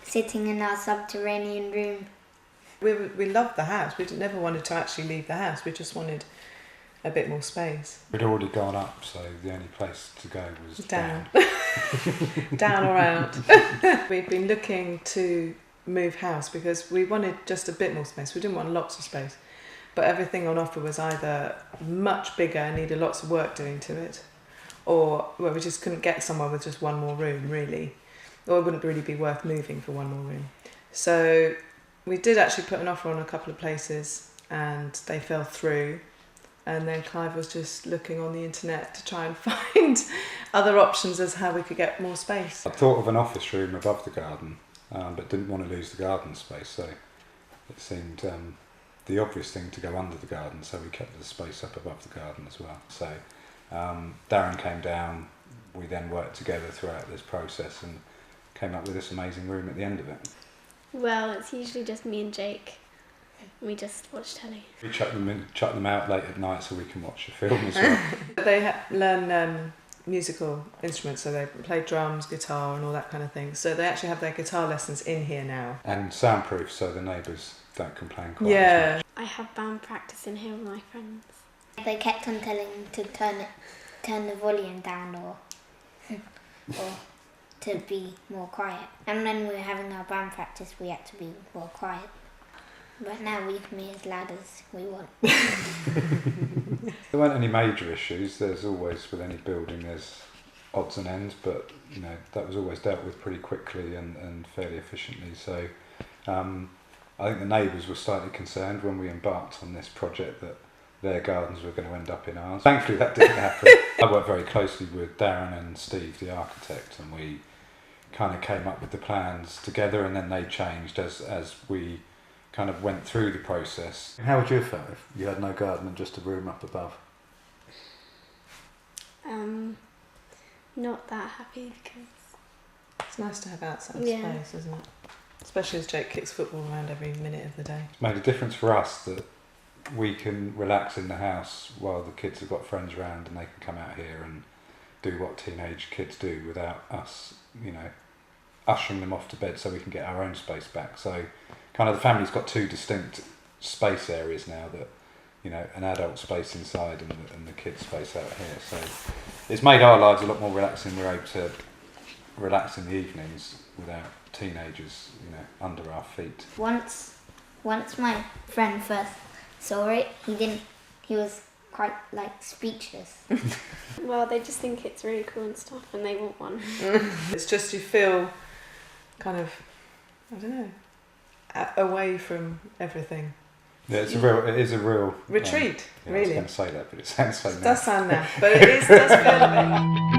sitting in our subterranean room. We loved the house. We never wanted to actually leave the house. We just wanted a bit more space. We'd already gone up, so the only place to go was down. Down or out. We've been looking to move house because we wanted just a bit more space. We didn't want lots of space. But everything on offer was either much bigger and needed lots of work doing to it, or well, we just couldn't get somewhere with just one more room, really. Or it wouldn't really be worth moving for one more room. So we did actually put an offer on a couple of places and they fell through. And then Clive was just looking on the internet to try and find other options as how we could get more space. I thought of an office room above the garden, but didn't want to lose the garden space, so it seemed the obvious thing to go under the garden, so we kept the space up above the garden as well. So Darren came down, we then worked together throughout this process and came up with this amazing room at the end of it. Well, it's usually just me and Jake. We just watch telly. We chuck them out late at night so we can watch a film as well. They learn musical instruments, so they play drums, guitar and all that kind of thing. So they actually have their guitar lessons in here now. And soundproof, so the neighbours don't complain quite as much. I have band practice in here with my friends. They kept on telling me to turn the volume down or to be more quiet. And when we were having our band practice, we had to be more quiet. But now we can be as loud as we want. There weren't any major issues. There's always, with any building, there's odds and ends, but you know that was always dealt with pretty quickly and fairly efficiently. So I think the neighbours were slightly concerned when we embarked on this project that their gardens were going to end up in ours. Thankfully that didn't happen. I worked very closely with Darren and Steve, the architect, and we kind of came up with the plans together, and then they changed as we kind of went through the process. How would you have felt if you had no garden and just a room up above? Not that happy because it's nice to have outside Yeah. space, isn't it? Especially as Jake kicks football around every minute of the day. It's made a difference for us that we can relax in the house while the kids have got friends around and they can come out here and do what teenage kids do without us, you know, ushering them off to bed so we can get our own space back. So kind of the family's got two distinct space areas now, that you know, an adult space inside and the kids space out here. So it's made our lives a lot more relaxing. We're able to relax in the evenings without teenagers, you know, under our feet. Once my friend first saw it, he was quite like speechless. well, they just think it's really cool and stuff, and they want one. It's just you feel kind of, I don't know, away from everything. Yeah, it is a real retreat, yeah, really. I was going to say that, but it sounds so It does sound naff, but it does feel a bit.